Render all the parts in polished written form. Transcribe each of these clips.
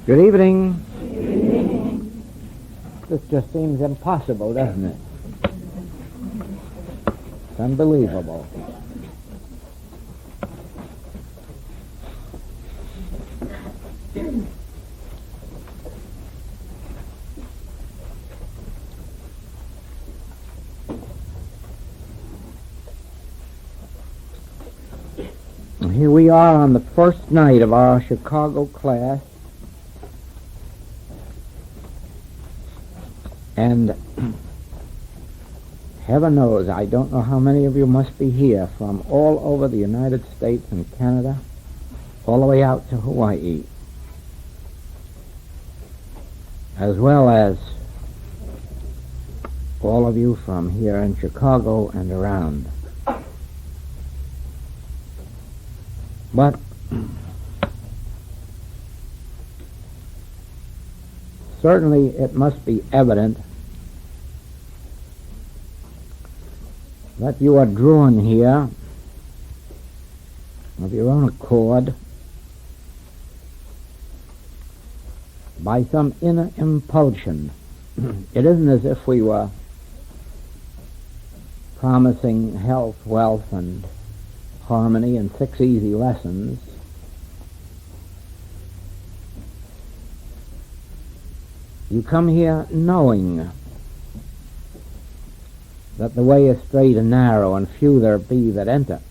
Good evening. This just seems impossible, doesn't it? It's unbelievable. Here we are on the first night of our Chicago class, and heaven knows, I don't know how many of you must be here from all over the United States and Canada, all the way out to Hawaii, as well as all of you from here in Chicago and around. But certainly it must be evident that you are drawn here of your own accord by some inner impulsion. It isn't as if we were promising health, wealth, and harmony and 6 easy lessons. You come here knowing that the way is straight and narrow, and few there be that enter.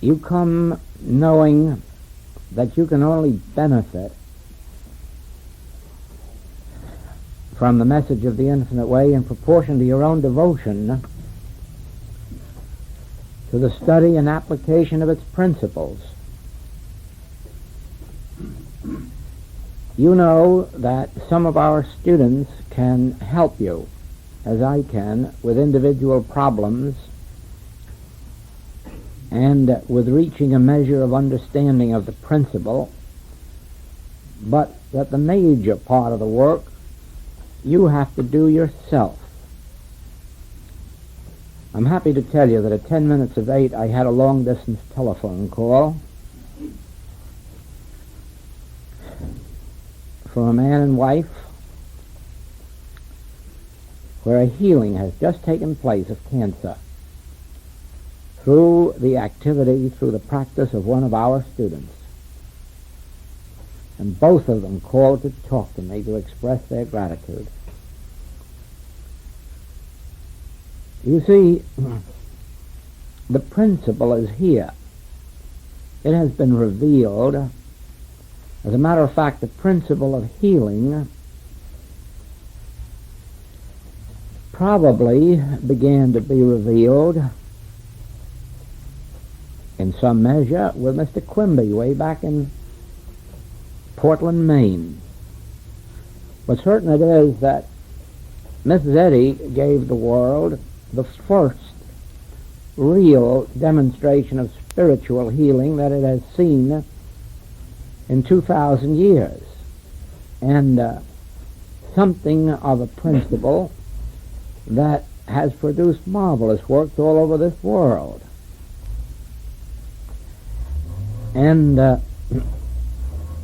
You come knowing that you can only benefit from the message of the infinite way in proportion to your own devotion to the study and application of its principles. You know that some of our students can help you, as I can, with individual problems and with reaching a measure of understanding of the principle, but that the major part of the work you have to do yourself. I'm happy to tell you that at 10 minutes of 8 I had a long-distance telephone call from a man and wife where a healing has just taken place of cancer through the activity, through the practice of one of our students. And both of them called to talk to me to express their gratitude. You see, the principle is here. It has been revealed. As a matter of fact, the principle of healing probably began to be revealed in some measure with Mr. Quimby way back in Portland, Maine. But certain it is that Mrs. Eddy gave the world the first real demonstration of spiritual healing that it has seen in 2,000 years, and something of a principle that has produced marvelous works all over this world. And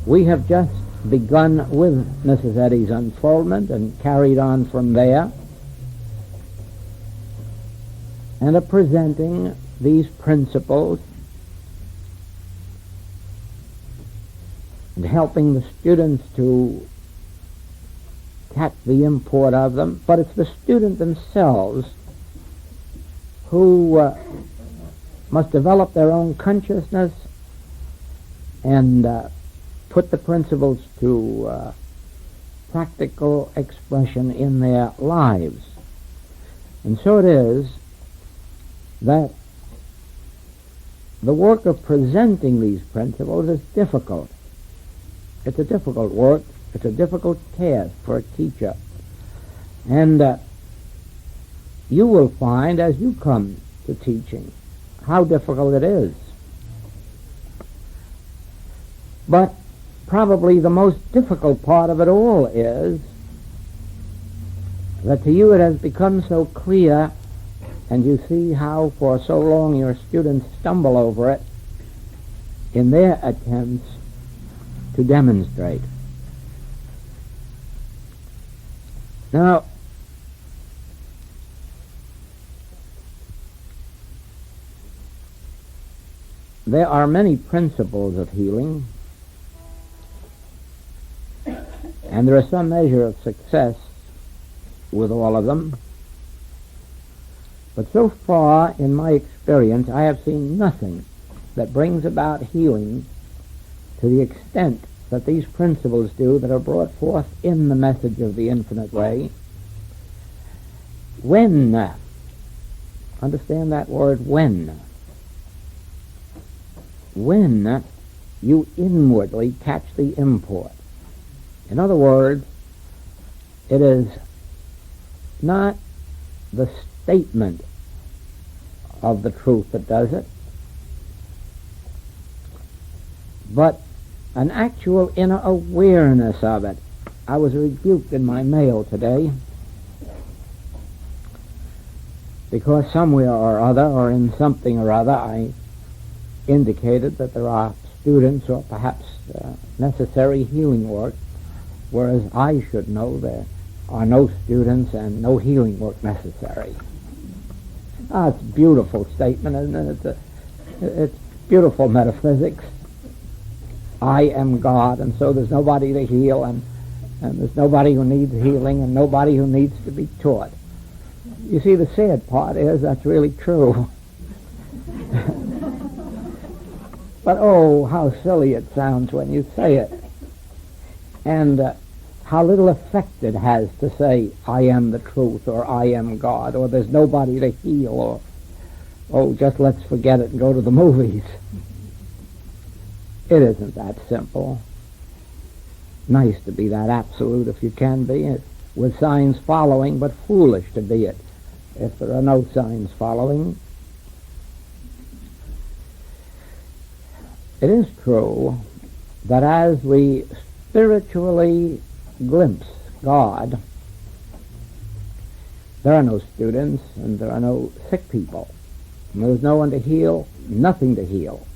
we have just begun with Mrs. Eddy's unfoldment and carried on from there, and are presenting these principles and helping the students to catch the import of them. But it's the student themselves who must develop their own consciousness and put the principles to practical expression in their lives. And so it is that the work of presenting these principles is difficult. It's a difficult work. It's a difficult task for a teacher. And you will find as you come to teaching how difficult it is. But probably the most difficult part of it all is that to you it has become so clear, and you see how for so long your students stumble over it, in their attempts to demonstrate. Now, there are many principles of healing, and there is some measure of success with all of them. But so far, in my experience, I have seen nothing that brings about healing to the extent that these principles do that are brought forth in the message of the infinite way. When, understand that word, when you inwardly catch the import. In other words, it is not the statement of the truth that does it, but an actual inner awareness of it. I was rebuked in my mail today because somewhere or other, or in something or other, I indicated that there are students or perhaps necessary healing work, whereas I should know there are no students and no healing work necessary. It's a beautiful statement, isn't it? It's beautiful metaphysics. I am God, and so there's nobody to heal, and there's nobody who needs healing, and nobody who needs to be taught. You see, the sad part is that's really true. But oh, how silly it sounds when you say it. And how little effect it has to say, I am the truth, or I am God, or there's nobody to heal, or, oh, just let's forget it and go to the movies. It isn't that simple. Nice to be that absolute if you can be, with signs following, but foolish to be it if there are no signs following. It is true that as we spiritually glimpse God, there are no students and there are no sick people. And there's no one to heal, nothing to heal.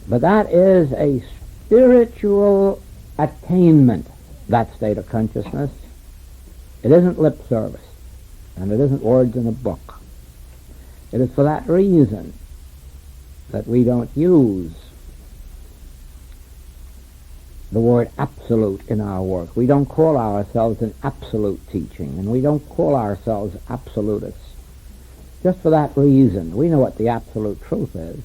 But that is a spiritual attainment, that state of consciousness. It isn't lip service, and it isn't words in a book. It is for that reason that we don't use the word absolute in our work. We don't call ourselves an absolute teaching, and we don't call ourselves absolutists. Just for that reason. We know what the absolute truth is.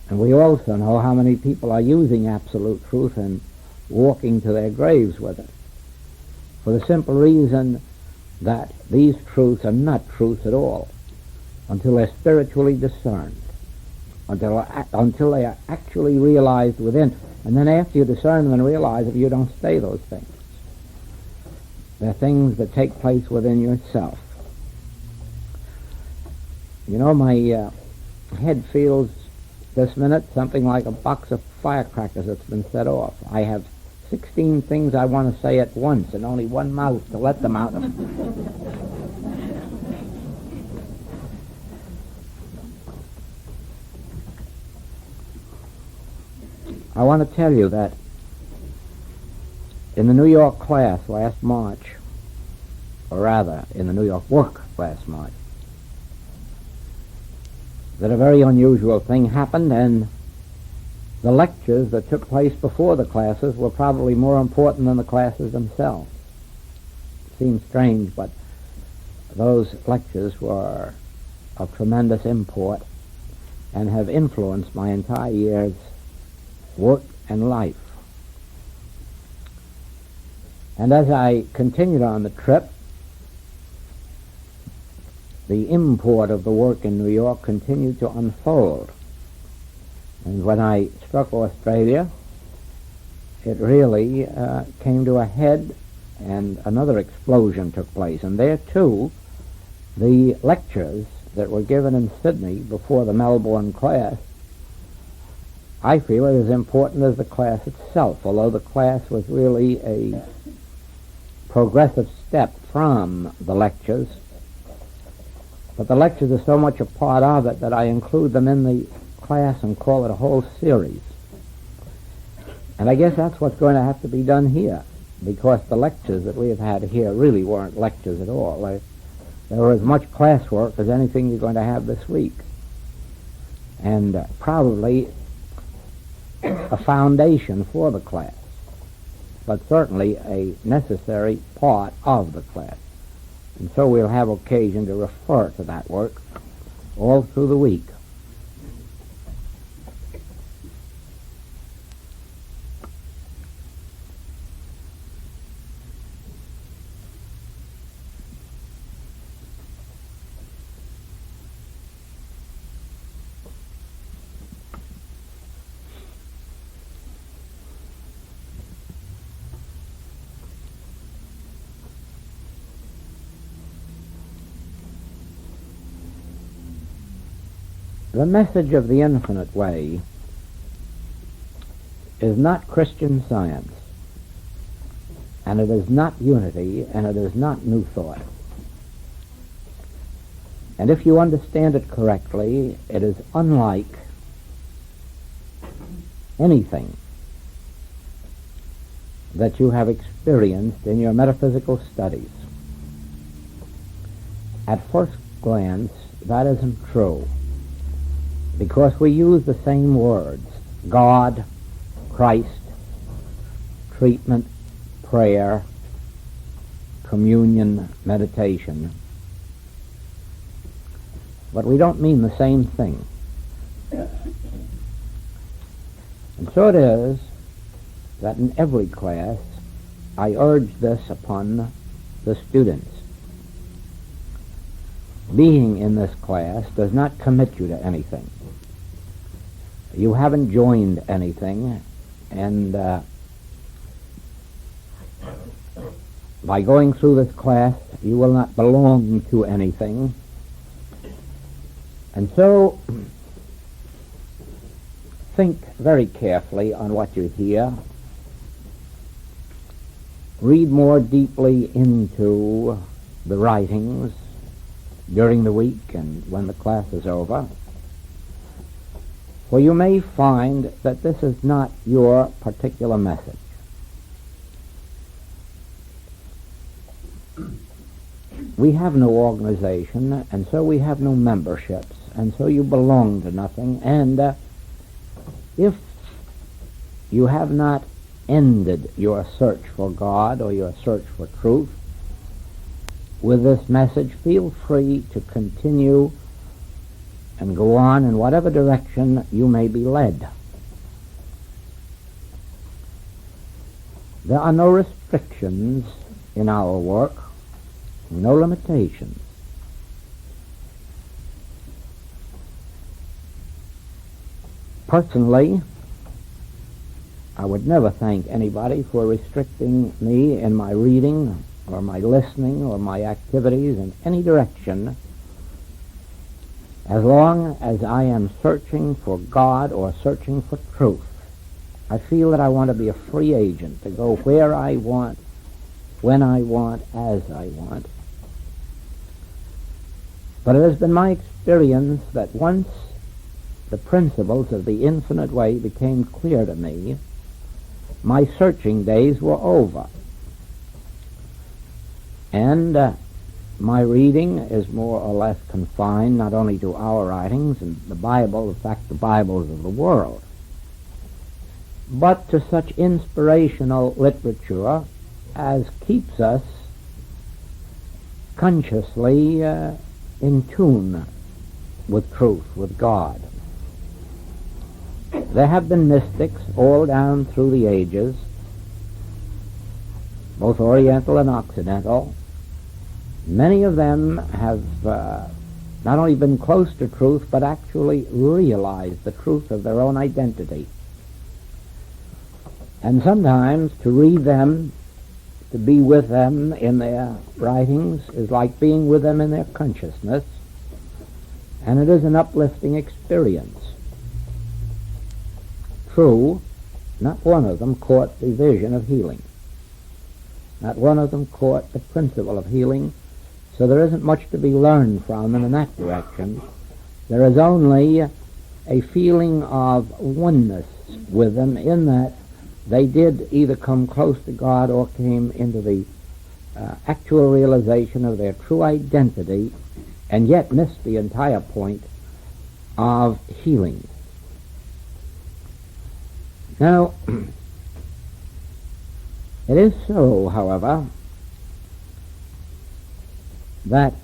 And we also know how many people are using absolute truth and walking to their graves with it. For the simple reason that these truths are not truths at all until they're spiritually discerned, until they are actually realized within. And then after you discern them and realize it, you don't say those things. They're things that take place within yourself. You know, my head feels this minute something like a box of firecrackers that's been set off. I have 16 things I want to say at once and only one mouth to let them out of. I want to tell you that in the New York class last March, or rather in the New York work last March, that a very unusual thing happened, and the lectures that took place before the classes were probably more important than the classes themselves. It seems strange, but those lectures were of tremendous import and have influenced my entire year's work and life. And as I continued on the trip, the import of the work in New York continued to unfold. And when I struck Australia, it really came to a head, and another explosion took place. And there, too, the lectures that were given in Sydney before the Melbourne class, I feel are as important as the class itself, although the class was really a progressive step from the lectures. But the lectures are so much a part of it that I include them in the class and call it a whole series. And I guess that's what's going to have to be done here, because the lectures that we have had here really weren't lectures at all. They were as much classwork as anything you're going to have this week. And probably a foundation for the class, but certainly a necessary part of the class. And so we'll have occasion to refer to that work all through the week. The message of the infinite way is not Christian Science, and it is not unity, and it is not new thought. And if you understand it correctly, it is unlike anything that you have experienced in your metaphysical studies. At first glance, that isn't true, because we use the same words: God, Christ, treatment, prayer, communion, meditation. But we don't mean the same thing. And so it is that in every class I urge this upon the students. Being in this class does not commit you to anything. You haven't joined anything, and by going through this class you will not belong to anything. And so think very carefully on what you hear. Read more deeply into the writings during the week and when the class is over, for you may find that this is not your particular message. We have no organization, and so we have no memberships, and so you belong to nothing. And if you have not ended your search for God or your search for truth with this message, feel free to continue and go on in whatever direction you may be led. There are no restrictions in our work, no limitations. Personally, I would never thank anybody for restricting me in my reading or my listening or my activities in any direction, as long as I am searching for God or searching for truth. I feel that I want to be a free agent, to go where I want, when I want, as I want. But it has been my experience that once the principles of the infinite way became clear to me, my searching days were over. And my reading is more or less confined not only to our writings and the Bible, in fact the Bibles of the world, but to such inspirational literature as keeps us consciously in tune with truth, with God. There have been mystics all down through the ages, both Oriental and Occidental. Many of them have not only been close to truth, but actually realized the truth of their own identity. And sometimes to read them, to be with them in their writings, is like being with them in their consciousness, and it is an uplifting experience. True, not one of them caught the vision of healing. Not one of them caught the principle of healing, so there isn't much to be learned from them in that direction. There is only a feeling of oneness with them, in that they did either come close to God or came into the actual realization of their true identity, and yet missed the entire point of healing. Now, it is so, however, that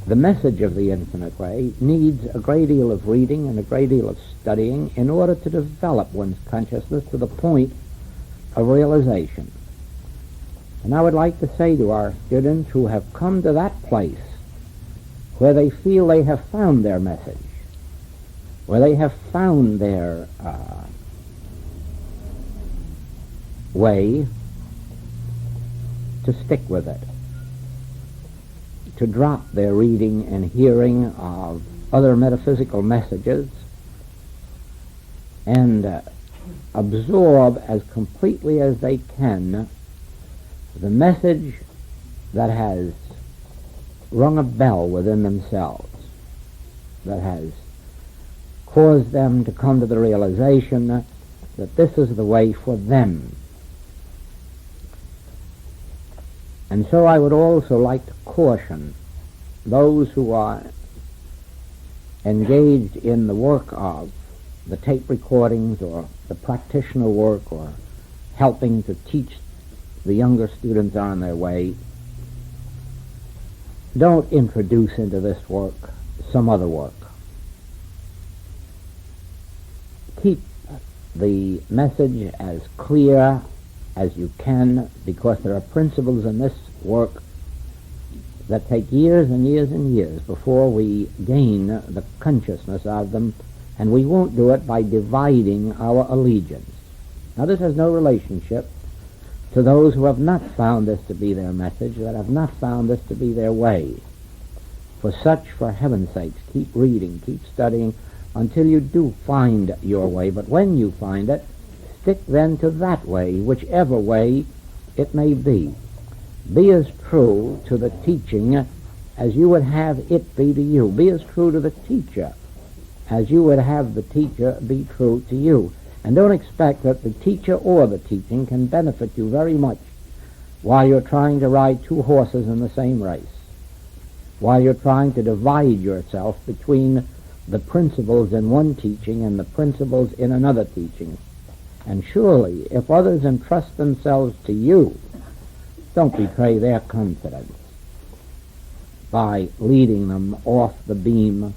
the message of the Infinite Way needs a great deal of reading and a great deal of studying in order to develop one's consciousness to the point of realization. And I would like to say to our students who have come to that place where they feel they have found their message, where they have found their way, to stick with it, to drop their reading and hearing of other metaphysical messages, and absorb as completely as they can the message that has rung a bell within themselves, that has caused them to come to the realization that this is the way for them. And so I would also like to caution those who are engaged in the work of the tape recordings or the practitioner work or helping to teach the younger students on their way, don't introduce into this work some other work. Keep the message as clear as you can, because there are principles in this work that take years and years and years before we gain the consciousness of them, and we won't do it by dividing our allegiance. Now, this has no relationship to those who have not found this to be their message, that have not found this to be their way. For such, for heaven's sakes, keep reading, keep studying, until you do find your way. But when you find it, stick then to that way, whichever way it may be. Be as true to the teaching as you would have it be to you. Be as true to the teacher as you would have the teacher be true to you. And don't expect that the teacher or the teaching can benefit you very much while you're trying to ride two horses in the same race, while you're trying to divide yourself between the principles in one teaching and the principles in another teaching. And surely, if others entrust themselves to you, don't betray their confidence by leading them off the beam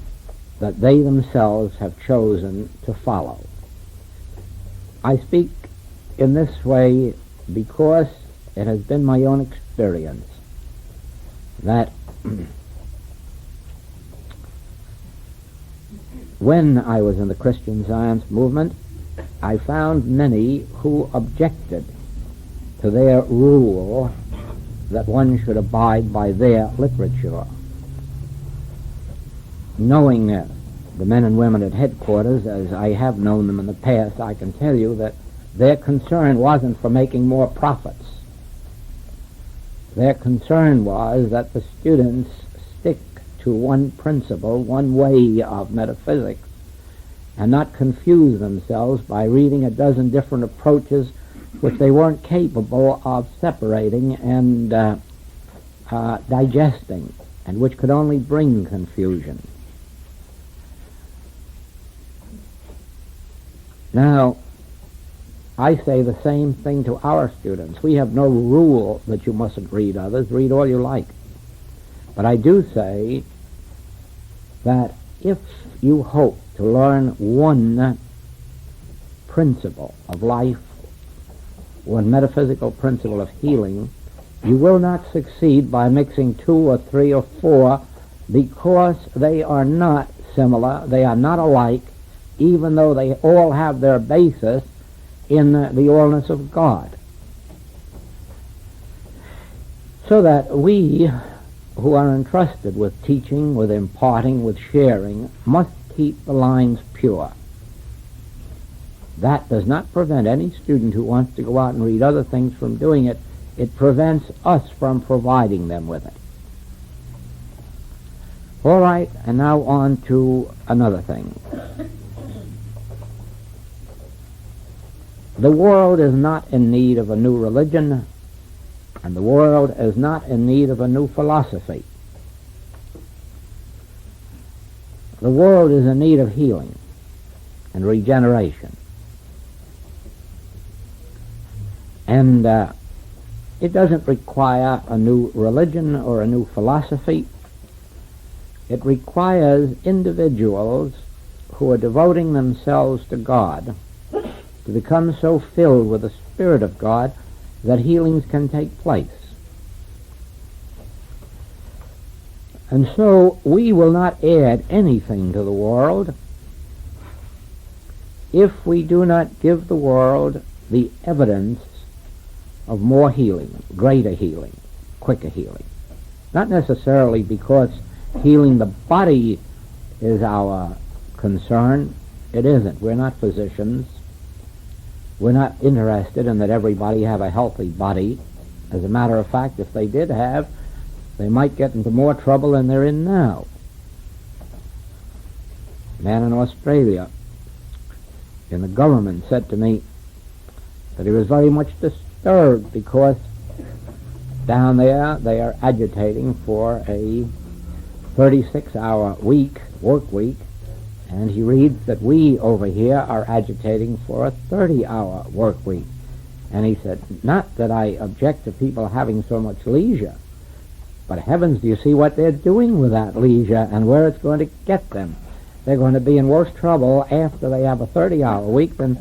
that they themselves have chosen to follow. I speak in this way because it has been my own experience that when I was in the Christian Science movement, I found many who objected to their rule that one should abide by their literature. Knowing the men and women at headquarters, as I have known them in the past, I can tell you that their concern wasn't for making more profits. Their concern was that the students stick to one principle, one way of metaphysics, and not confuse themselves by reading a dozen different approaches which they weren't capable of separating and digesting, and which could only bring confusion. Now, I say the same thing to our students. We have no rule that you mustn't read others. Read all you like. But I do say that if you hope to learn one principle of life, one metaphysical principle of healing, you will not succeed by mixing two or three or four, because they are not similar, they are not alike, even though they all have their basis in the allness of God. So that we who are entrusted with teaching, with imparting, with sharing, must keep the lines pure. That does not prevent any student who wants to go out and read other things from doing it. It prevents us from providing them with it. All right, and now on to another thing. The world is not in need of a new religion, and the world is not in need of a new philosophy. The world is in need of healing and regeneration. And it doesn't require a new religion or a new philosophy. It requires individuals who are devoting themselves to God to become so filled with the Spirit of God that healings can take place. And so we will not add anything to the world if we do not give the world the evidence of more healing, greater healing, quicker healing. Not necessarily because healing the body is our concern. It isn't. We're not physicians. We're not interested in that everybody have a healthy body. As a matter of fact, if they did have, they might get into more trouble than they're in now. A man in Australia in the government said to me that he was very much disturbed because down there they are agitating for a 36-hour work week, and he reads that we over here are agitating for a 30-hour work week. And he said, not that I object to people having so much leisure, but heavens, do you see what they're doing with that leisure and where it's going to get them? They're going to be in worse trouble after they have a 30-hour week than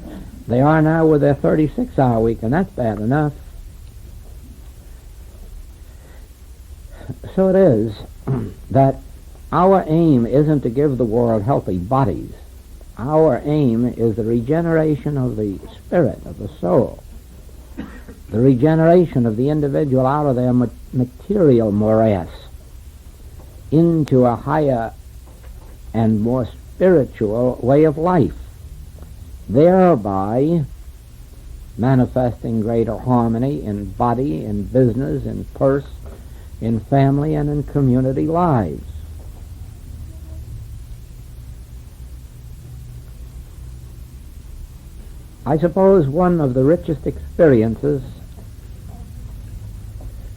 they are now with their 36-hour week, and that's bad enough. So it is that our aim isn't to give the world healthy bodies. Our aim is the regeneration of the spirit, of the soul, the regeneration of the individual out of their material morass into a higher and more spiritual way of life, thereby manifesting greater harmony in body, in business, in purse, in family, and in community lives. I suppose one of the richest experiences,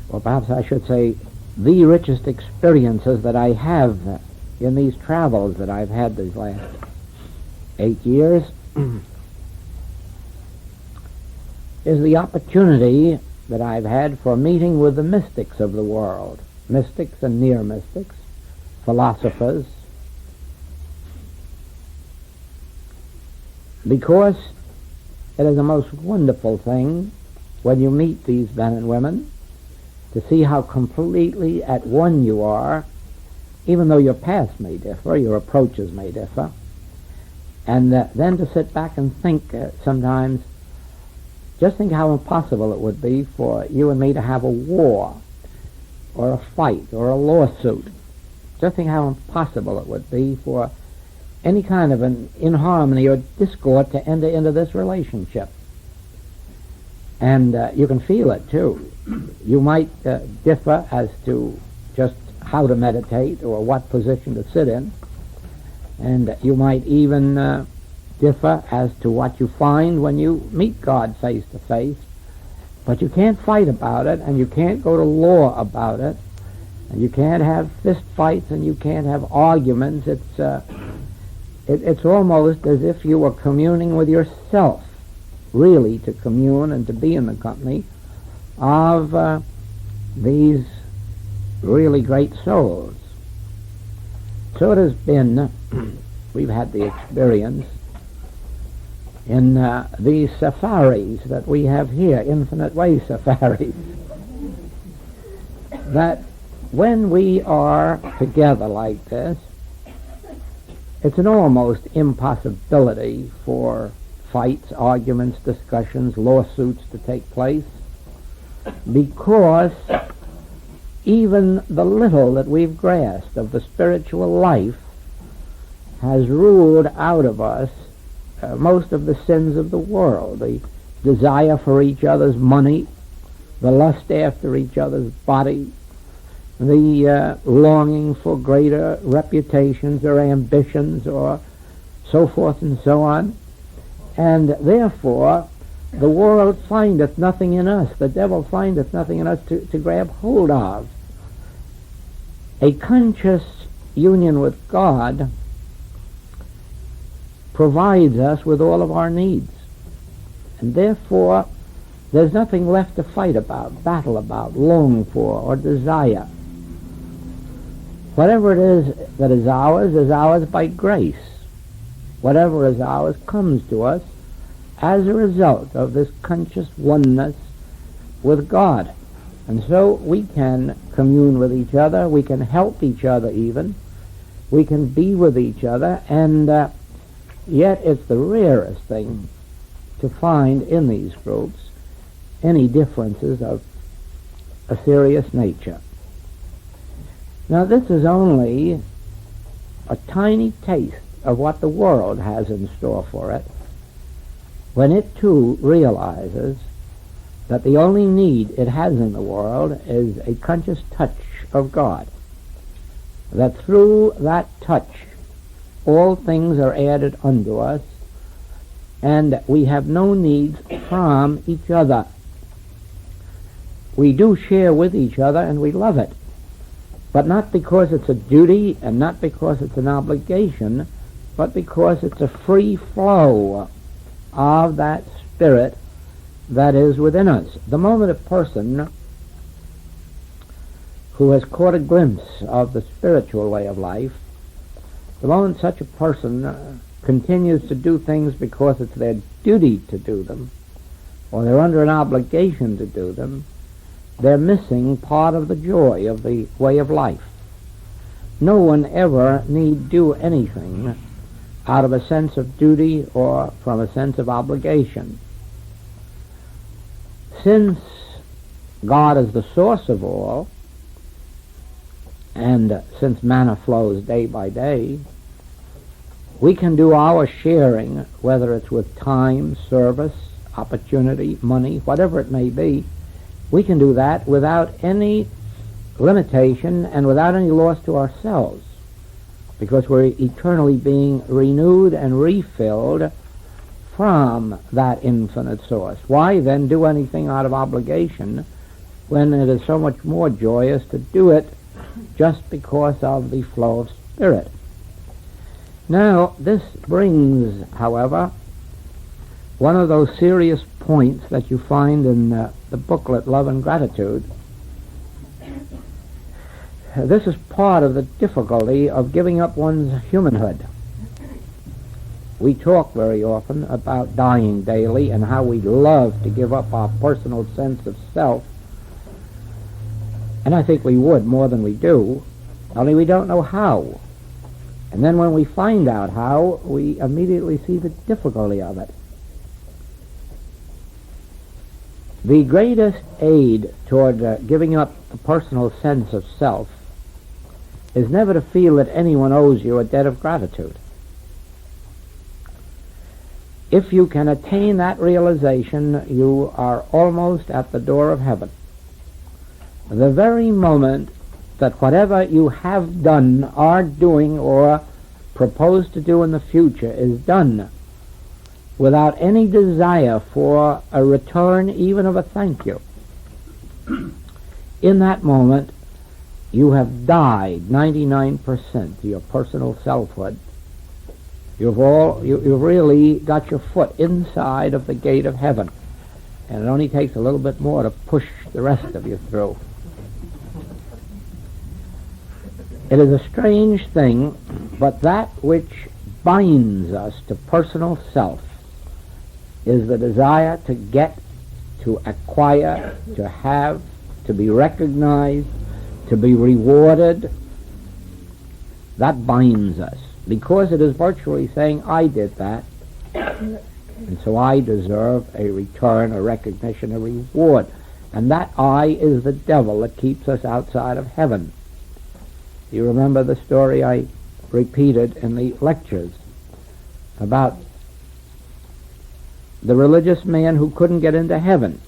or perhaps I should say the richest experiences that I have in these travels that I've had these last 8 years is the opportunity that I've had for meeting with the mystics of the world, mystics and near mystics, philosophers, because it is a most wonderful thing when you meet these men and women to see how completely at one you are, even though your paths may differ, your approaches may differ, and then to sit back and think sometimes, just think how impossible it would be for you and me to have a war or a fight or a lawsuit. Just think how impossible it would be for any kind of an inharmony or discord to enter into this relationship. And you can feel it too. You might differ as to just how to meditate or what position to sit in, and you might even differ as to what you find when you meet God face to face, but you can't fight about it, and you can't go to law about it, and you can't have fist fights, and you can't have arguments. It's almost as if you were communing with yourself, really, to commune and to be in the company of these really great souls. So it has been, we've had the experience in these safaris that we have here, Infinite Way safaris, that when we are together like this, it's an almost impossibility for fights, arguments, discussions, lawsuits to take place, because even the little that we've grasped of the spiritual life has ruled out of us most of the sins of the world, the desire for each other's money, the lust after each other's body, the longing for greater reputations or ambitions or so forth and so on. And therefore, the world findeth nothing in us, the devil findeth nothing in us to grab hold of. A conscious union with God provides us with all of our needs. And therefore, there's nothing left to fight about, battle about, long for, or desire. Whatever it is that is ours by grace. Whatever is ours comes to us as a result of this conscious oneness with God. And so we can commune with each other, we can help each other even, we can be with each other, and yet it's the rarest thing to find in these groups any differences of a serious nature. Now this is only a tiny taste of what the world has in store for it, when it too realizes that the only need it has in the world is a conscious touch of God, that through that touch all things are added unto us, and we have no needs from each other. We do share with each other and we love it, but not because it's a duty and not because it's an obligation, but because it's a free flow of that spirit that is within us. The moment a person who has caught a glimpse of the spiritual way of life, the moment such a person continues to do things because it's their duty to do them, or they're under an obligation to do them, they're missing part of the joy of the way of life. No one ever need do anything out of a sense of duty or from a sense of obligation. Since God is the source of all, and since manna flows day by day, we can do our sharing, whether it's with time, service, opportunity, money, whatever it may be. We can do that without any limitation and without any loss to ourselves, because we're eternally being renewed and refilled from that infinite source. Why then do anything out of obligation when it is so much more joyous to do it just because of the flow of spirit? Now, this brings, however, one of those serious points that you find in the booklet, Love and Gratitude. This is part of the difficulty of giving up one's humanhood. We talk very often about dying daily and how we love to give up our personal sense of self, and I think we would more than we do, only we don't know how. And then when we find out how, we immediately see the difficulty of it. The greatest aid toward giving up a personal sense of self is never to feel that anyone owes you a debt of gratitude. If you can attain that realization, you are almost at the door of heaven. The very moment that whatever you have done, are doing, or propose to do in the future is done without any desire for a return, even of a thank you, in that moment you have died 99% to your personal selfhood. You've really got your foot inside of the gate of heaven, and it only takes a little bit more to push the rest of you through. It is a strange thing, but that which binds us to personal self is the desire to get, to acquire, to have, to be recognized, to be rewarded. That binds us, because it is virtually saying, I did that, and so I deserve a return, a recognition, a reward. And that I is the devil that keeps us outside of heaven. You remember the story I repeated in the lectures about the religious man who couldn't get into heaven.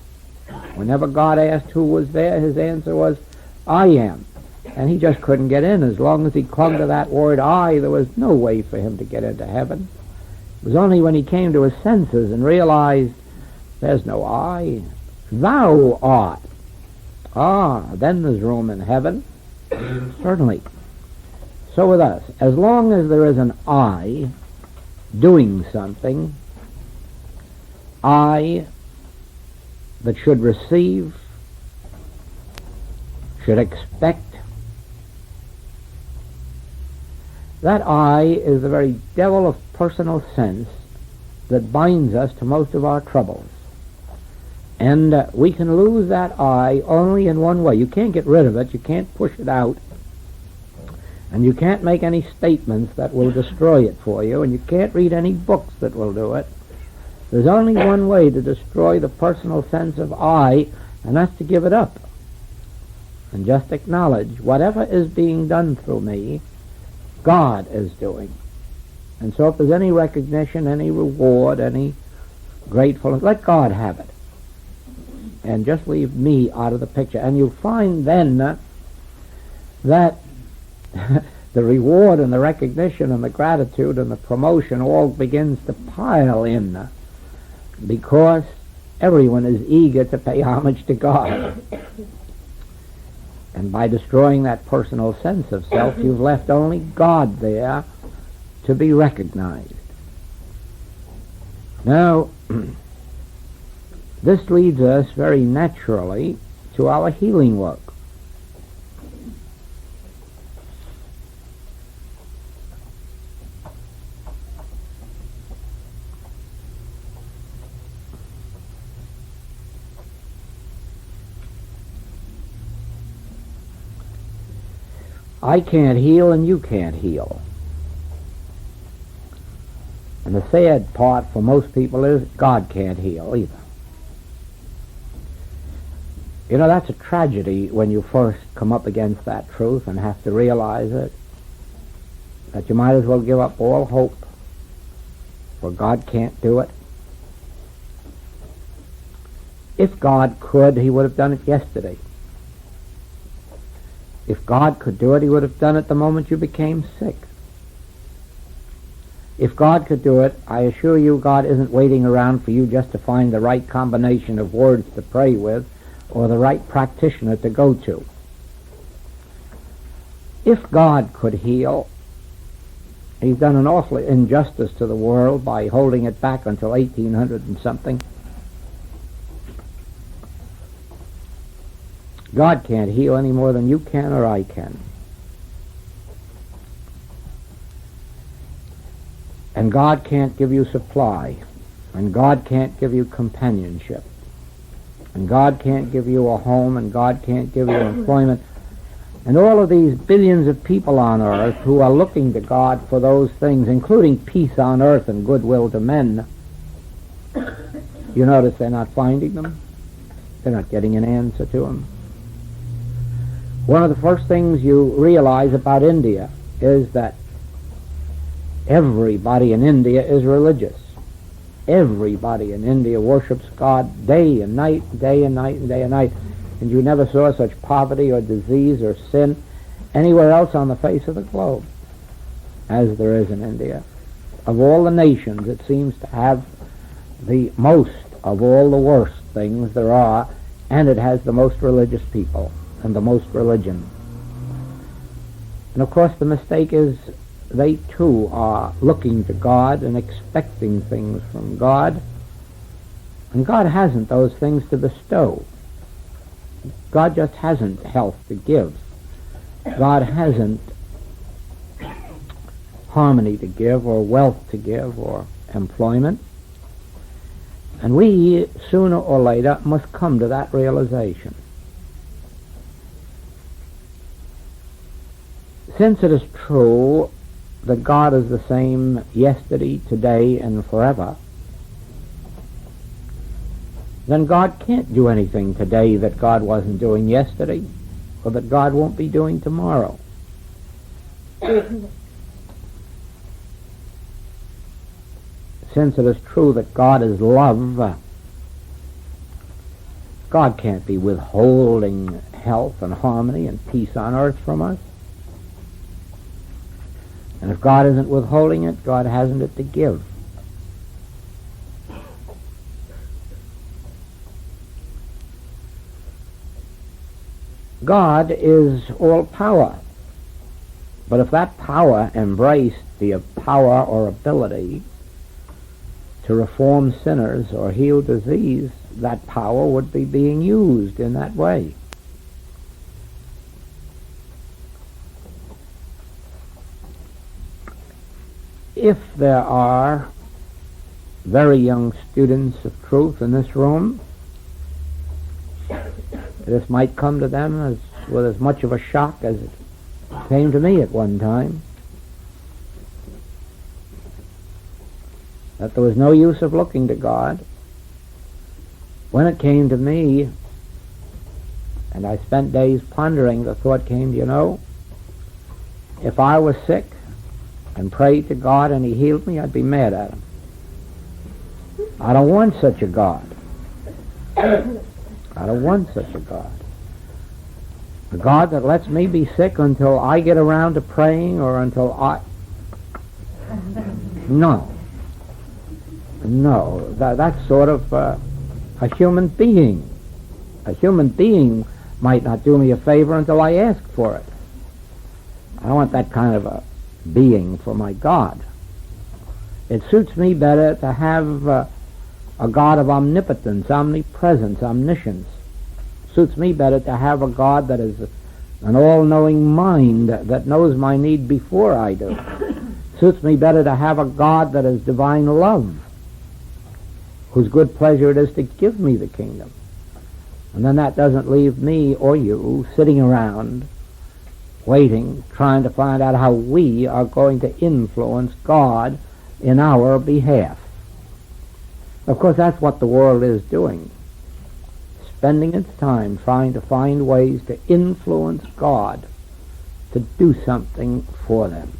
Whenever God asked who was there, his answer was, I am. And he just couldn't get in. As long as he clung to that word I, there was no way for him to get into heaven. It was only when he came to his senses and realized, there's no I, thou art. Then there's room in heaven. Certainly. So with us, as long as there is an I doing something, I that should receive, should expect, that I is the very devil of personal sense that binds us to most of our troubles. And we can lose that I only in one way. You can't get rid of it, you can't push it out, and you can't make any statements that will destroy it for you, and you can't read any books that will do it. There's only one way to destroy the personal sense of I, and that's to give it up and just acknowledge whatever is being done through me, God is doing. And so if there's any recognition, any reward, any gratefulness, let God have it. And just leave me out of the picture. And you'll find then that the reward and the recognition and the gratitude and the promotion all begins to pile in, because everyone is eager to pay homage to God. And by destroying that personal sense of self, you've left only God there to be recognized. Now, this leads us very naturally to our healing work. I can't heal and you can't heal. And the sad part for most people is God can't heal either. You know, that's a tragedy when you first come up against that truth and have to realize it, that you might as well give up all hope, for God can't do it. If God could, he would have done it yesterday. If God could do it, he would have done it the moment you became sick. If God could do it, I assure you God isn't waiting around for you just to find the right combination of words to pray with or the right practitioner to go to. If God could heal, he's done an awful injustice to the world by holding it back until 1800 and something. God can't heal any more than you can or I can. And God can't give you supply. And God can't give you companionship. And God can't give you a home. And God can't give you employment. And all of these billions of people on earth who are looking to God for those things, including peace on earth and goodwill to men, you notice they're not finding them. They're not getting an answer to them. One of the first things you realize about India is that everybody in India is religious. Everybody in India worships God day and night, day and night, and day and night. And you never saw such poverty or disease or sin anywhere else on the face of the globe as there is in India. Of all the nations, it seems to have the most of all the worst things there are, and it has the most religious people and the most religion. And of course the mistake is they too are looking to God and expecting things from God, and God hasn't those things to bestow. God just hasn't health to give. God hasn't harmony to give, or wealth to give, or employment. And we, sooner or later, must come to that realization. Since it is true that God is the same yesterday, today, and forever, then God can't do anything today that God wasn't doing yesterday, or that God won't be doing tomorrow. Since it is true that God is love, God can't be withholding health and harmony and peace on earth from us. And if God isn't withholding it, God hasn't it to give. God is all power. But if that power embraced the power or ability to reform sinners or heal disease, that power would be being used in that way. If there are very young students of truth in this room, this might come to them with as much of a shock as it came to me at one time. That there was no use of looking to God. When it came to me, and I spent days pondering, the thought came, if I was sick and prayed to God and He healed me, I'd be mad at Him. I don't want such a God. I don't want such a God. A God that lets me be sick until I get around to praying or until I... No. No. That's sort of a human being. A human being might not do me a favor until I ask for it. I want that kind of a being for my God. It suits me better to have a God of omnipotence, omnipresence, omniscience. Suits me better to have a God that is an all-knowing mind that knows my need before I do. Suits me better to have a God that is divine love, whose good pleasure it is to give me the kingdom. And then that doesn't leave me or you sitting around waiting, trying to find out how we are going to influence God in our behalf. Of course, that's what the world is doing. Spending its time trying to find ways to influence God to do something for them.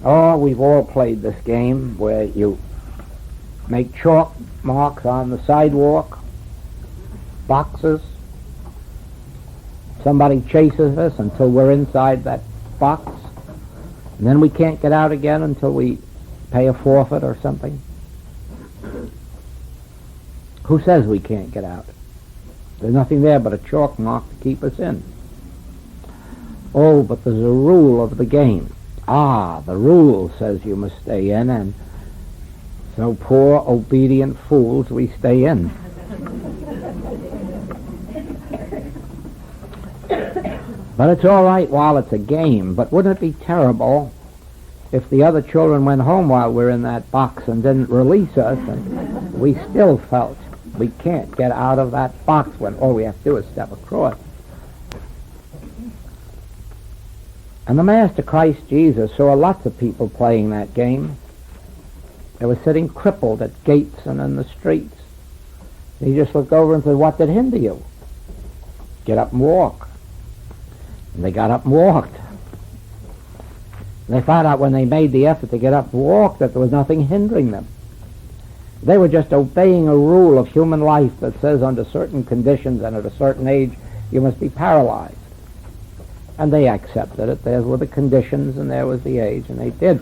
Oh, we've all played this game where you make chalk marks on the sidewalk, boxes. Somebody chases us until we're inside that box, and then we can't get out again until we pay a forfeit or something. Who says we can't get out? There's nothing there but a chalk mark to keep us in. Oh, but there's a rule of the game. The rule says you must stay in, and so poor obedient fools we stay in. But it's all right while it's a game, but wouldn't it be terrible if the other children went home while we're in that box and didn't release us, and we still felt we can't get out of that box when all we have to do is step across? And the Master Christ Jesus saw lots of people playing that game. They were sitting crippled at gates and in the streets. He just looked over and said, "What did hinder you? Get up and walk." And they got up and walked. And they found out when they made the effort to get up and walk that there was nothing hindering them. They were just obeying a rule of human life that says under certain conditions and at a certain age you must be paralyzed. And they accepted it. There were the conditions and there was the age, and they did.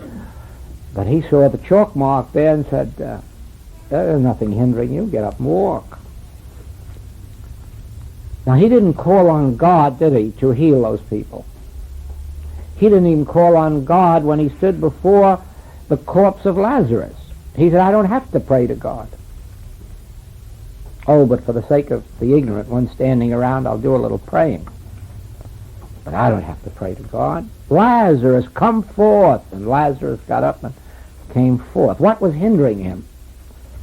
But he saw the chalk mark there and said, "There's nothing hindering you. Get up and walk." Now, he didn't call on God, did he, to heal those people? He didn't even call on God when he stood before the corpse of Lazarus. He said, "I don't have to pray to God." Oh, but for the sake of the ignorant one standing around, I'll do a little praying. But I don't have to pray to God. "Lazarus, come forth." And Lazarus got up and came forth. What was hindering him?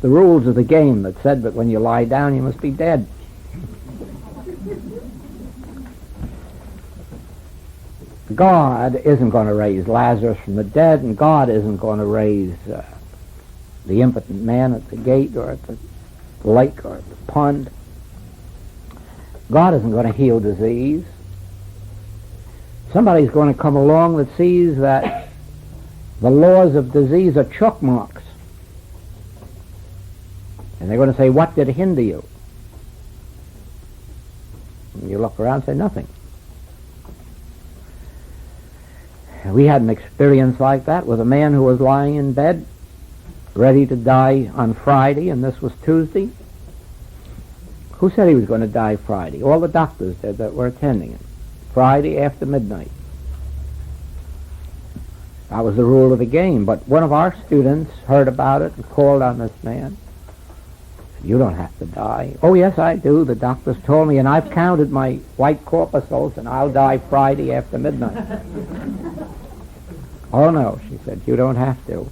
The rules of the game that said that when you lie down you must be dead. God isn't going to raise Lazarus from the dead, and God isn't going to raise the impotent man at the gate or at the lake or at the pond. God isn't going to heal disease. Somebody's going to come along that sees that the laws of disease are chalk marks. And they're going to say, what did hinder you? And you look around and say, nothing. We had an experience like that with a man who was lying in bed, ready to die on Friday, and this was Tuesday. Who said he was going to die Friday? All the doctors did that were attending him. Friday after midnight. That was the rule of the game. But one of our students heard about it and called on this man. You don't have to die. Oh, yes, I do. The doctors told me, and I've counted my white corpuscles, and I'll die Friday after midnight. Oh, no, she said, you don't have to.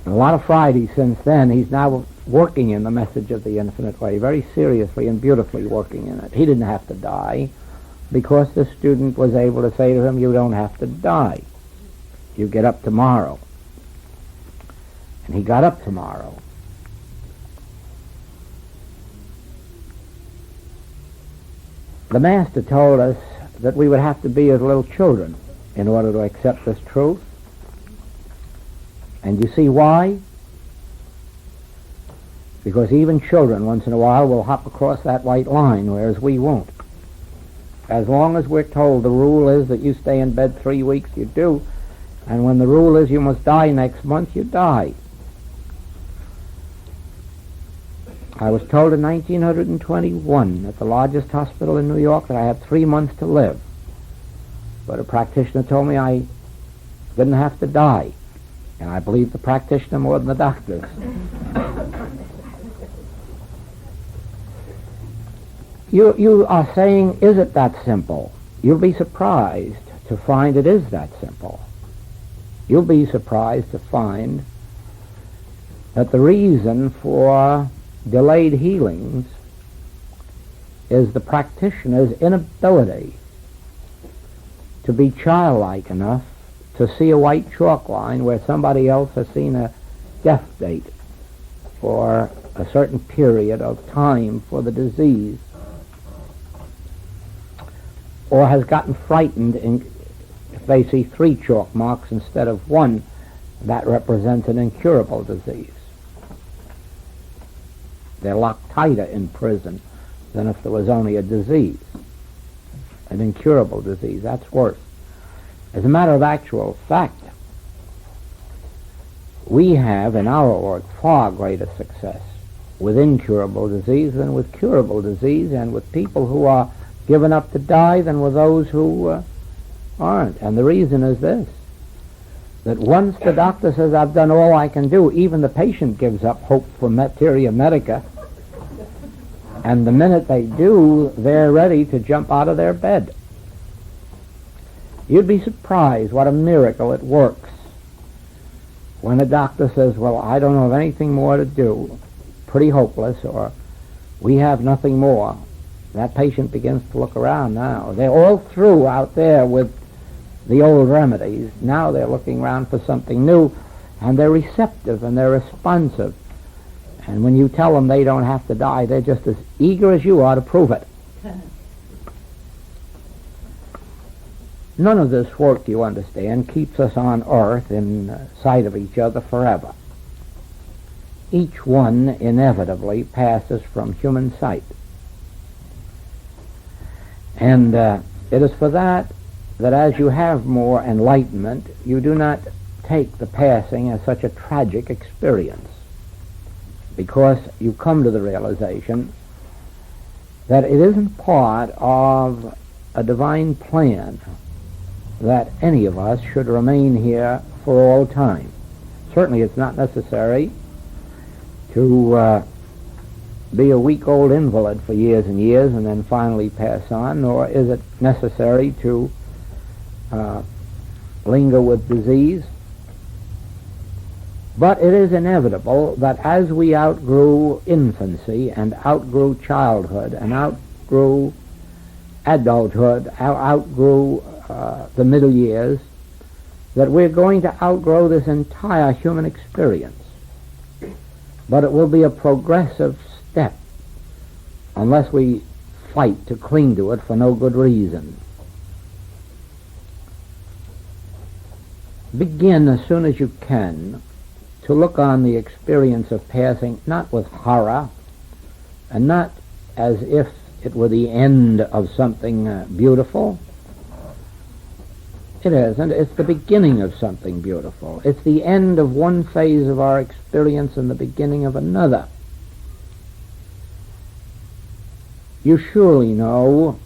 And a lot of Fridays since then, he's now working in the message of the infinite way, very seriously and beautifully working in it. He didn't have to die because the student was able to say to him, you don't have to die. You get up tomorrow. And he got up tomorrow. The Master told us that we would have to be as little children in order to accept this truth. And you see why? Because even children once in a while will hop across that white line, whereas we won't. As long as we're told the rule is that you stay in bed 3 weeks, you do. And when the rule is you must die next month, you die. I was told in 1921 at the largest hospital in New York that I had 3 months to live. But a practitioner told me I didn't have to die. And I believe the practitioner more than the doctors. You are saying, is it that simple? You'll be surprised to find it is that simple. You'll be surprised to find that the reason for delayed healings is the practitioner's inability to be childlike enough to see a white chalk line where somebody else has seen a death date for a certain period of time for the disease, or has gotten frightened if they see 3 chalk marks instead of 1, that represents an incurable disease. They're locked tighter in prison than if there was only a disease, an incurable disease. That's worse. As a matter of actual fact, we have in our work far greater success with incurable disease than with curable disease, and with people who are given up to die than with those who aren't. And the reason is this, that once the doctor says, I've done all I can do, even the patient gives up hope for materia medica. And the minute they do, they're ready to jump out of their bed. You'd be surprised what a miracle it works when a doctor says, well, I don't have anything more to do, pretty hopeless, or we have nothing more. That patient begins to look around now. They're all through out there with the old remedies. Now they're looking around for something new, and they're receptive and they're responsive. And when you tell them they don't have to die, they're just as eager as you are to prove it. None of this work, you understand, keeps us on earth in sight of each other forever. Each one inevitably passes from human sight. And it is for that as you have more enlightenment, you do not take the passing as such a tragic experience, because you come to the realization that it isn't part of a divine plan that any of us should remain here for all time. Certainly it's not necessary to be a week-old invalid for years and years and then finally pass on, nor is it necessary to linger with disease. But it is inevitable that as we outgrew infancy and outgrew childhood and outgrew adulthood, outgrew the middle years, that we're going to outgrow this entire human experience. But it will be a progressive step unless we fight to cling to it for no good reason. Begin as soon as you can to look on the experience of passing not with horror and not as if it were the end of something beautiful. It isn't. It's the beginning of something beautiful. It's the end of one phase of our experience and the beginning of another. You surely know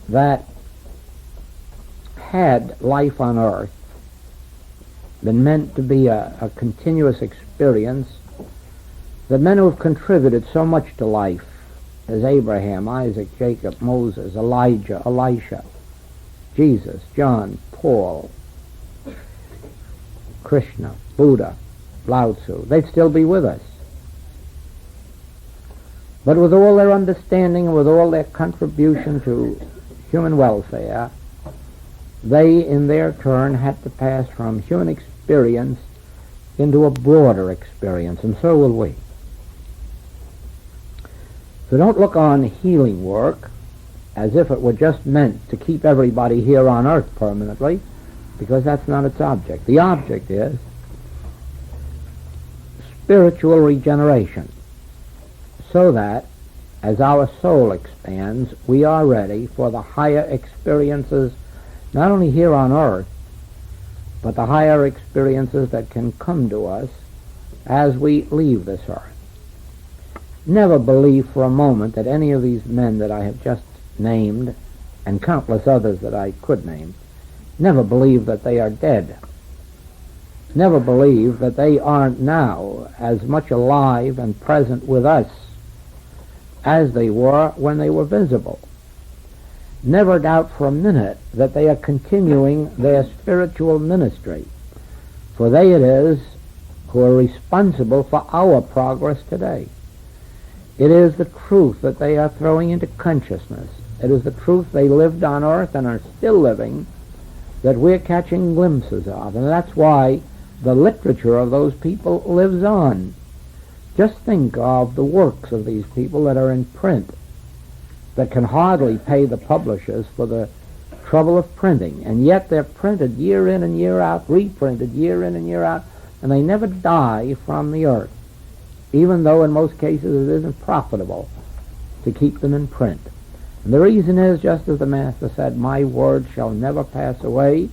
that had life on earth been meant to be a continuous experience, the men who have contributed so much to life as Abraham, Isaac, Jacob, Moses, Elijah, Elisha, Jesus, John, Paul, Krishna, Buddha, Lao Tzu, they'd still be with us. But with all their understanding and with all their contribution to human welfare, they in their turn had to pass from human experience into a broader experience, and so will we. So don't look on healing work as if it were just meant to keep everybody here on earth permanently, because that's not its object. The object is spiritual regeneration, so that as our soul expands, we are ready for the higher experiences, not only here on earth, but the higher experiences that can come to us as we leave this earth. Never believe for a moment that any of these men that I have just named, and countless others that I could name, never believe that they are dead. Never believe that they aren't now as much alive and present with us as they were when they were visible. Never doubt for a minute that they are continuing their spiritual ministry, for they it is who are responsible for our progress today. It is the truth that they are throwing into consciousness. It is the truth they lived on earth and are still living that we're catching glimpses of, and that's why the literature of those people lives on. Just think of the works of these people that are in print, that can hardly pay the publishers for the trouble of printing, and yet they're printed year in and year out, reprinted year in and year out, and they never die from the earth, even though in most cases it isn't profitable to keep them in print. And the reason is, just as the Master said, my word shall never pass away.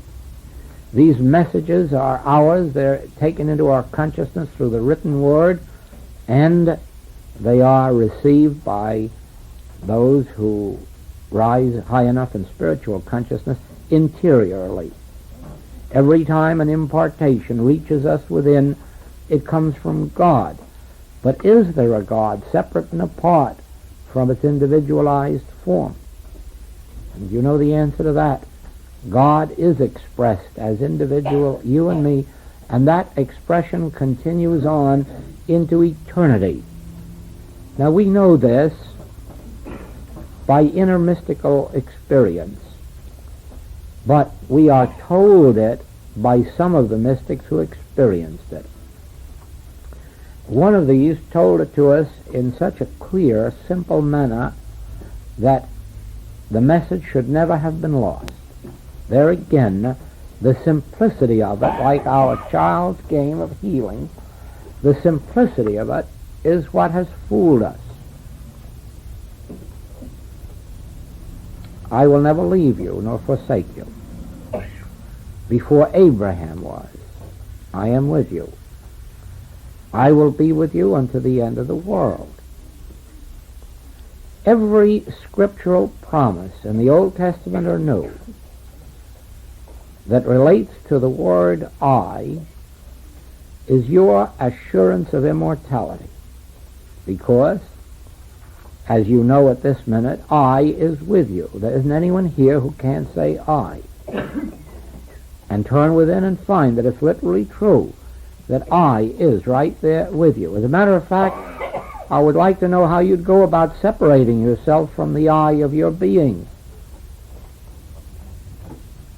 These messages are ours. They're taken into our consciousness through the written word, and they are received by those who rise high enough in spiritual consciousness interiorly. Every time an impartation reaches us within, it comes from God. But is there a God separate and apart from its individualized form? And you know the answer to that. God is expressed as individual, you and me, and that expression continues on into eternity. Now we know this by inner mystical experience, but we are told it by some of the mystics who experienced it. One of these told it to us in such a clear, simple manner that the message should never have been lost. There again, the simplicity of it, like our child's game of healing, the simplicity of it is what has fooled us. I will never leave you nor forsake you. Before Abraham was, I am with you. I will be with you unto the end of the world. Every scriptural promise in the Old Testament or New that relates to the word I is your assurance of immortality, because, as you know at this minute, I is with you. There isn't anyone here who can't say I. And turn within and find that it's literally true, that I is right there with you. As a matter of fact, I would like to know how you'd go about separating yourself from the I of your being.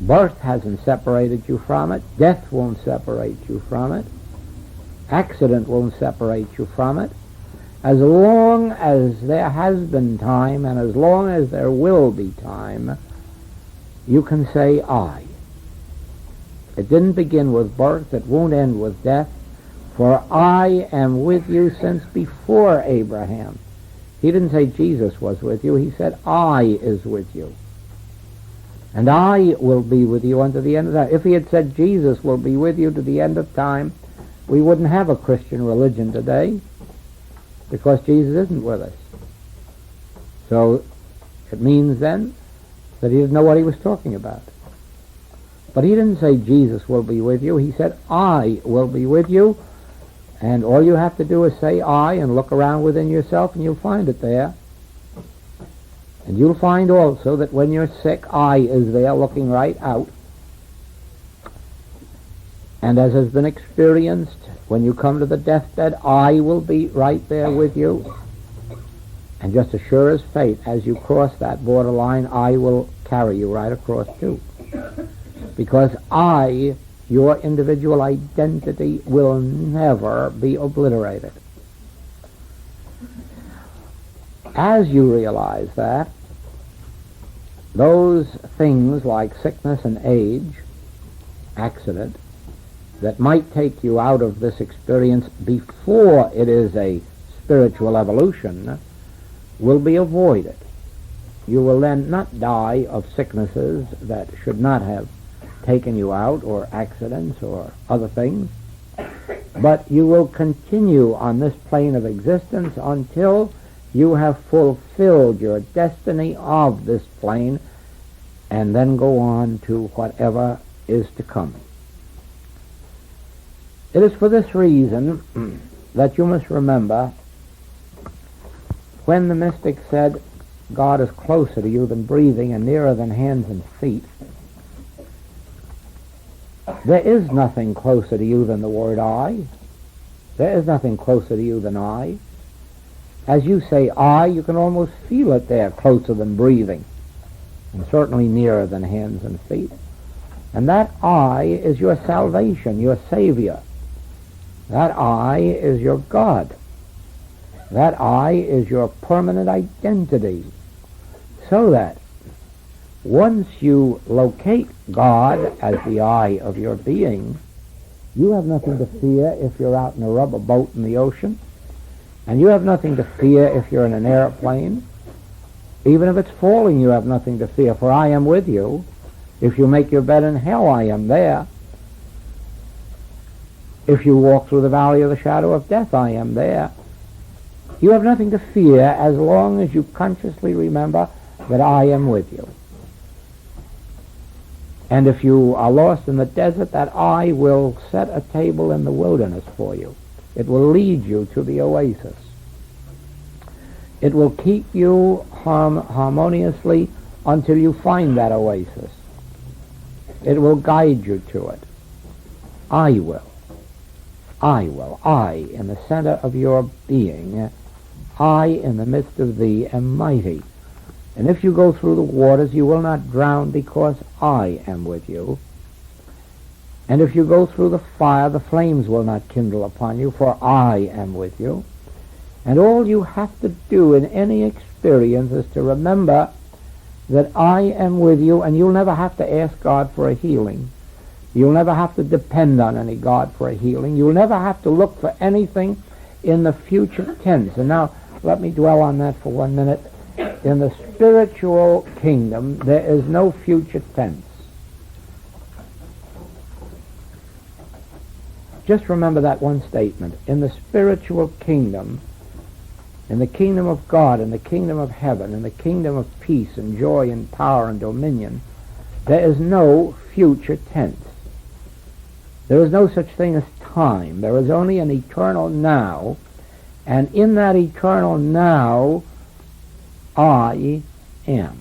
Birth hasn't separated you from it. Death won't separate you from it. Accident won't separate you from it. As long as there has been time, and as long as there will be time, you can say I. It didn't begin with birth. It won't end with death. For I am with you since before Abraham. He didn't say Jesus was with you. He said, I is with you. And I will be with you unto the end of time. If he had said Jesus will be with you to the end of time, we wouldn't have a Christian religion today, because Jesus isn't with us. So it means then that he didn't know what he was talking about. But he didn't say Jesus will be with you. He said, I will be with you. And all you have to do is say I and look around within yourself, and you'll find it there. And you'll find also that when you're sick, I is there looking right out. And as has been experienced, when you come to the deathbed, I will be right there with you. And just as sure as fate, as you cross that borderline, I will carry you right across too. Because I, your individual identity, will never be obliterated. As you realize that, those things like sickness and age, accident, that might take you out of this experience before it is a spiritual evolution, will be avoided. You will then not die of sicknesses that should not have taken you out, or accidents, or other things, but you will continue on this plane of existence until you have fulfilled your destiny of this plane, and then go on to whatever is to come. It is for this reason that you must remember, when the mystic said, God is closer to you than breathing and nearer than hands and feet, there is nothing closer to you than the word I. There is nothing closer to you than I. As you say I, you can almost feel it there, closer than breathing, and certainly nearer than hands and feet. And that I is your salvation, your Savior. That I is your God. That I is your permanent identity. So that once you locate God as the I of your being, you have nothing to fear if you're out in a rubber boat in the ocean, and you have nothing to fear if you're in an airplane. Even if it's falling, you have nothing to fear, for I am with you. If you make your bed in hell, I am there. If you walk through the valley of the shadow of death, I am there. You have nothing to fear as long as you consciously remember that I am with you. And if you are lost in the desert, that I will set a table in the wilderness for you. It will lead you to the oasis. It will keep you harmoniously until you find that oasis. It will guide you to it. I will. I will. I, in the center of your being, I, in the midst of thee, am mighty. And if you go through the waters, you will not drown, because I am with you. And if you go through the fire, the flames will not kindle upon you, for I am with you. And all you have to do in any experience is to remember that I am with you, and you'll never have to ask God for a healing. You'll never have to depend on any God for a healing. You'll never have to look for anything in the future tense. And now, let me dwell on that for 1 minute. In the spiritual kingdom, there is no future tense. Just remember that one statement. In the spiritual kingdom, in the kingdom of God, in the kingdom of heaven, in the kingdom of peace and joy and power and dominion, there is no future tense. There is no such thing as time. There is only an eternal now, and in that eternal now, I am.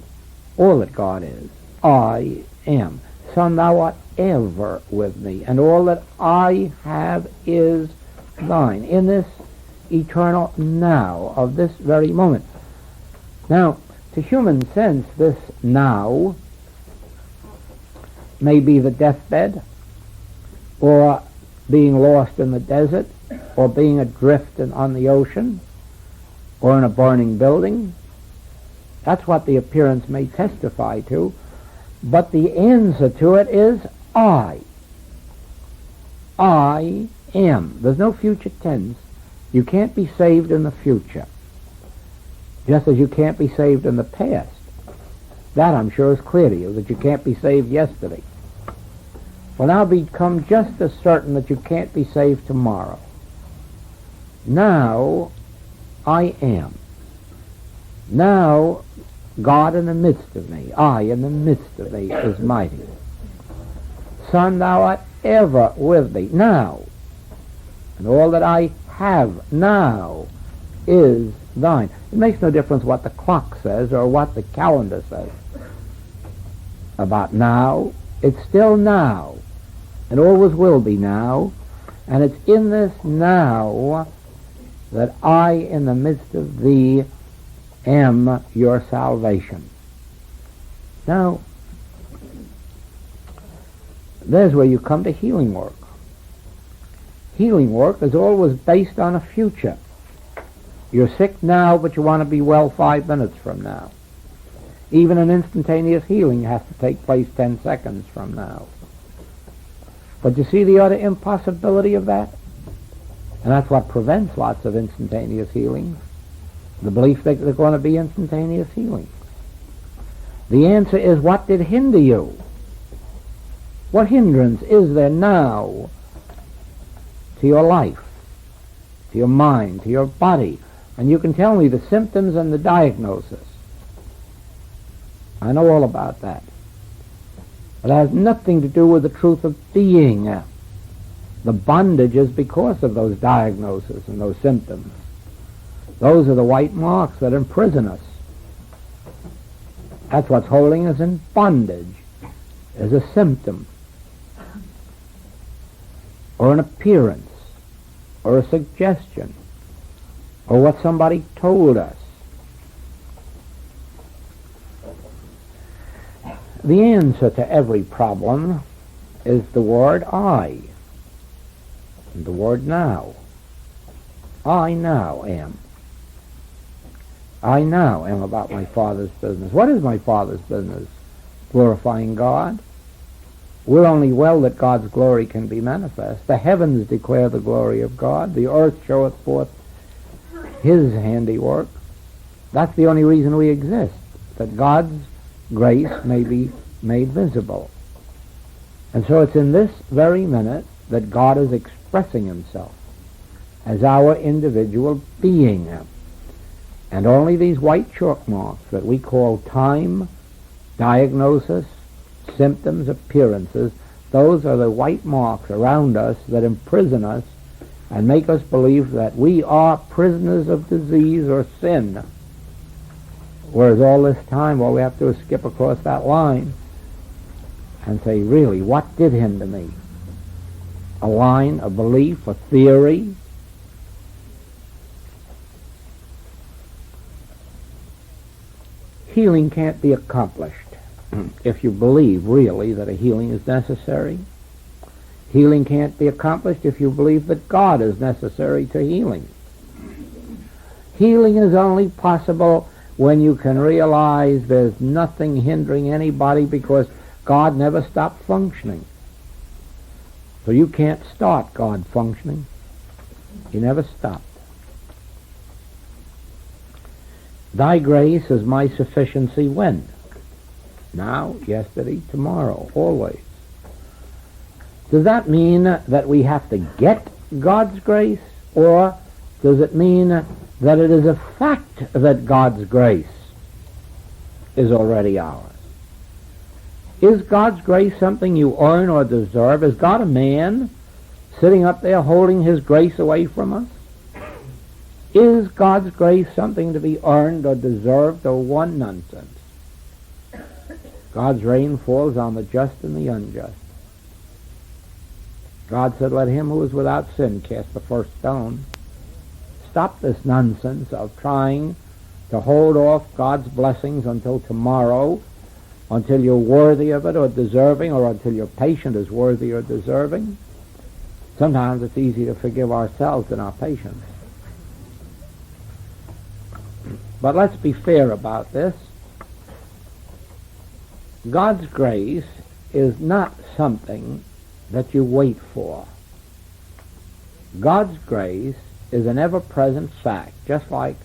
All that God is, I am. Son, thou art ever with me, and all that I have is thine. In this eternal now of this very moment. Now, to human sense, this now may be the deathbed, or being lost in the desert, or being adrift on the ocean, or in a burning building. That's what the appearance may testify to. But the answer to it is I. I am. There's no future tense. You can't be saved in the future, just as you can't be saved in the past. That, I'm sure, is clear to you, that you can't be saved yesterday. Well, now become just as certain that you can't be saved tomorrow. Now, I am. Now, God in the midst of me, I in the midst of thee, is mighty. Son, thou art ever with thee, now. And all that I have now is thine. It makes no difference what the clock says or what the calendar says about now. It's still now. It always will be now. And it's in this now that I, in the midst of thee, am your salvation. Now, there's where you come to healing work. Healing work is always based on a future. You're sick now, but you want to be well 5 minutes from now. Even an instantaneous healing has to take place 10 seconds from now. But you see the utter impossibility of that? And that's what prevents lots of instantaneous healings. The belief that they're going to be instantaneous healings. The answer is, what did hinder you? What hindrance is there now to your life, to your mind, to your body? And you can tell me the symptoms and the diagnosis. I know all about that. It has nothing to do with the truth of being. The bondage is because of those diagnoses and those symptoms. Those are the white marks that imprison us. That's what's holding us in bondage, is a symptom, or an appearance, or a suggestion, or what somebody told us. The answer to every problem is the word I, and the word now. I now am. I now am about my Father's business. What is my Father's business? Glorifying God. We're only well that God's glory can be manifest. The heavens declare the glory of God. The earth showeth forth His handiwork. That's the only reason we exist, that God's grace may be made visible. And so it's in this very minute that God is expressing Himself as our individual being. And only these white chalk marks that we call time, diagnosis, symptoms, appearances, those are the white marks around us that imprison us and make us believe that we are prisoners of disease or sin. Whereas all this time, all we have to do is skip across that line and say, really, what did hinder me? A line, a belief, a theory? Healing can't be accomplished if you believe really that a healing is necessary. Healing can't be accomplished if you believe that God is necessary to healing. Healing is only possible when you can realize there's nothing hindering anybody because God never stopped functioning. So you can't start God functioning. He never stopped. Thy grace is my sufficiency when? Now, yesterday, tomorrow, always. Does that mean that we have to get God's grace? Or does it mean that it is a fact that God's grace is already ours? Is God's grace something you earn or deserve? Is God a man sitting up there holding His grace away from us? Is God's grace something to be earned or deserved or one nonsense? God's rain falls on the just and the unjust. God said, let him who is without sin cast the first stone. Stop this nonsense of trying to hold off God's blessings until tomorrow, until you're worthy of it or deserving, or until your patient is worthy or deserving. Sometimes it's easy to forgive ourselves than our patients. But let's be fair about this. God's grace is not something that you wait for. God's grace is an ever-present fact, just like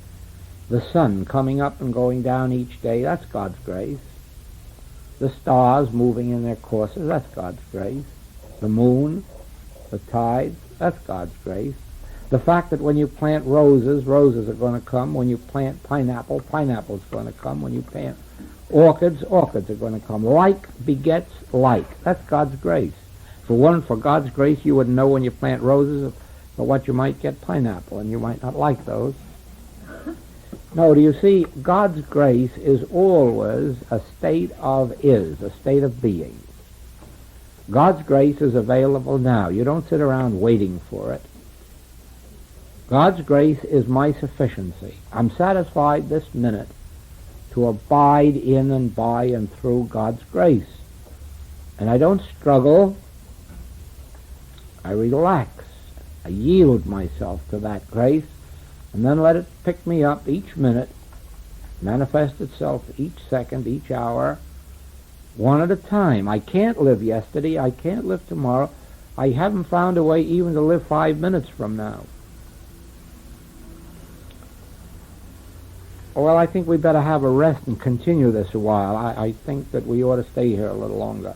the sun coming up and going down each day. That's God's grace. The stars moving in their courses, that's God's grace. The moon, the tides, that's God's grace. The fact that when you plant roses, roses are going to come. When you plant pineapple, pineapple's going to come. When you plant orchids, orchids are going to come. Like begets like. That's God's grace. If it weren't for God's grace, you wouldn't know when you plant roses but what you might get pineapple, and you might not like those. No, do you see, God's grace is always a state of is, a state of being. God's grace is available now. You don't sit around waiting for it. God's grace is my sufficiency. I'm satisfied this minute to abide in and by and through God's grace. And I don't struggle. I relax. I yield myself to that grace, and then let it pick me up each minute, manifest itself each second, each hour, one at a time. I can't live yesterday. I can't live tomorrow. I haven't found a way even to live 5 minutes from now. Well, I think we better have a rest and continue this a while. I think that we ought to stay here a little longer.